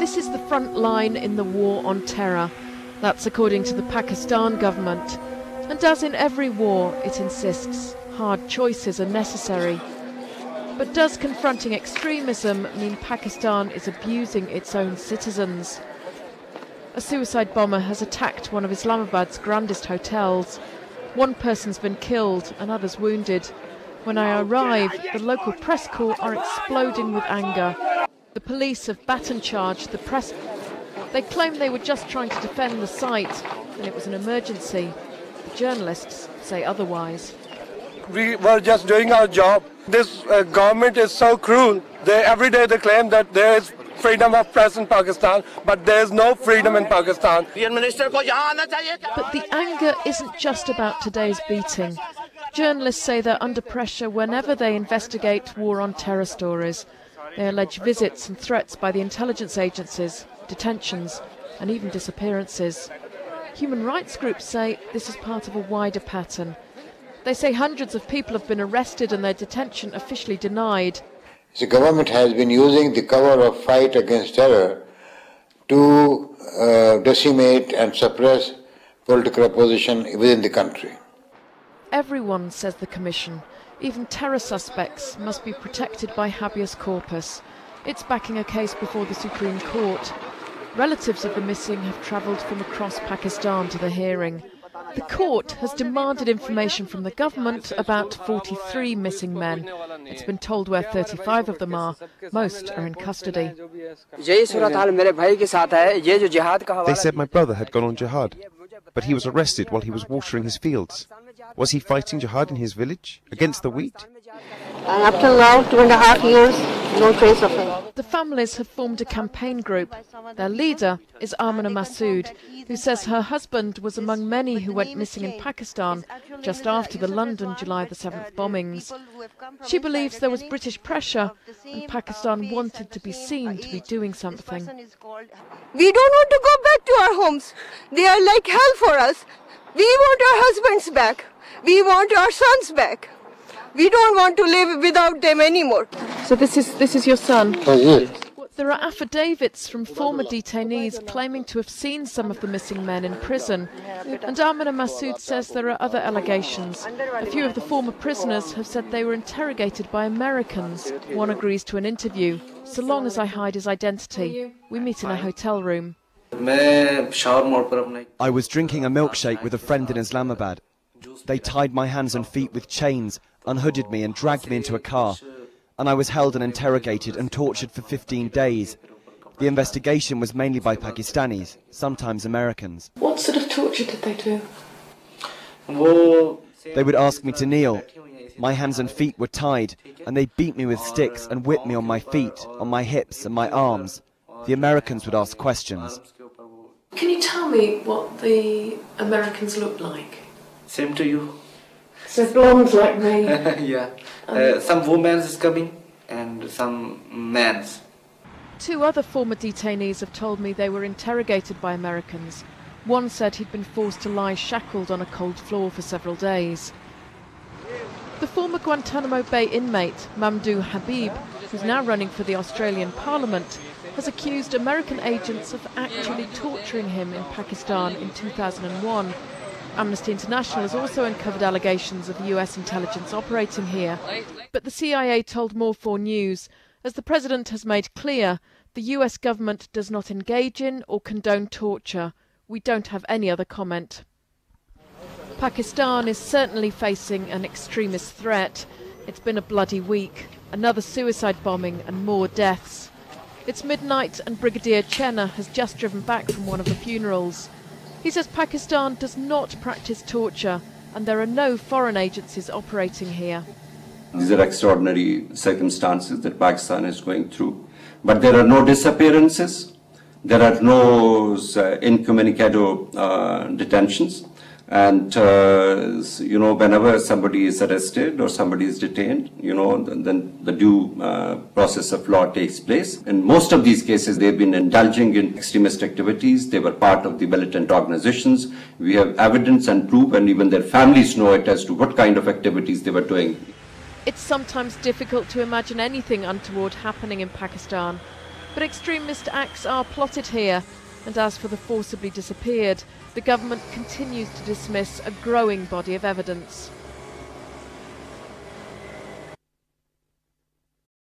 This is the front line in the war on terror. That's according to the Pakistan government. And as in every war, it insists hard choices are necessary. But does confronting extremism mean Pakistan is abusing its own citizens? A suicide bomber has attacked one of Islamabad's grandest hotels. One person's been killed and others wounded. When I arrive, the local press corps are exploding with anger. The police have baton-charged the press. They claim they were just trying to defend the site and it was an emergency. The journalists say otherwise. We were just doing our job. This government is so cruel. Every day they claim that there is freedom of press in Pakistan, but there is no freedom in Pakistan. But the anger isn't just about today's beating. Journalists say they're under pressure whenever they investigate war on terror stories. They allege visits and threats by the intelligence agencies, detentions, and even disappearances. Human rights groups say this is part of a wider pattern. They say hundreds of people have been arrested and their detention officially denied. The government has been using the cover of fight against terror to decimate and suppress political opposition within the country. Everyone, says the Commission, even terror suspects, must be protected by habeas corpus. It's backing a case before the Supreme Court. Relatives of the missing have travelled from across Pakistan to the hearing. The court has demanded information from the government about 43 missing men. It's been told where 35 of them are. Most are in custody. They said my brother had gone on jihad, but he was arrested while he was watering his fields. Was he fighting jihad in his village, against the wheat? Up till now, 2.5 years, no trace of him. The families have formed a campaign group. Their leader is Amina Massoud, who says her husband was among many who went missing in Pakistan just after the London July the 7th bombings. She believes there was British pressure and Pakistan wanted to be seen to be doing something. We don't want to go back to our homes. They are like hell for us. We want our husbands back. We want our sons back. We don't want to live without them anymore. So this is your son? Yes. There are affidavits from former detainees claiming to have seen some of the missing men in prison. And Amina Massoud says there are other allegations. A few of the former prisoners have said they were interrogated by Americans. One agrees to an interview, so long as I hide his identity. We meet in a hotel room. I was drinking a milkshake with a friend in Islamabad. They tied my hands and feet with chains, unhooded me and dragged me into a car. And I was held and interrogated and tortured for 15 days. The investigation was mainly by Pakistanis, sometimes Americans. What sort of torture did they do? They would ask me to kneel. My hands and feet were tied, and they beat me with sticks and whipped me on my feet, on my hips and my arms. The Americans would ask questions. Can you tell me what the Americans looked like? Same to you. So blonde like me? Yeah. Some women's coming and some men's. Two other former detainees have told me they were interrogated by Americans. One said he'd been forced to lie shackled on a cold floor for several days. The former Guantanamo Bay inmate, Mamdouh Habib, who's now running for the Australian Parliament, has accused American agents of actually torturing him in Pakistan in 2001. Amnesty International has also uncovered allegations of US intelligence operating here. But the CIA told More 4 News, as the President has made clear, the US government does not engage in or condone torture. We don't have any other comment. Pakistan is certainly facing an extremist threat. It's been a bloody week, another suicide bombing and more deaths. It's midnight and Brigadier Chenna has just driven back from one of the funerals. He says Pakistan does not practice torture and there are no foreign agencies operating here. These are extraordinary circumstances that Pakistan is going through. But there are no disappearances, there are no incommunicado detentions. And, whenever somebody is arrested or somebody is detained, then the due process of law takes place. In most of these cases, they've been indulging in extremist activities. They were part of the militant organizations. We have evidence and proof, and even their families know it as to what kind of activities they were doing. It's sometimes difficult to imagine anything untoward happening in Pakistan. But extremist acts are plotted here, and as for the forcibly disappeared, the government continues to dismiss a growing body of evidence.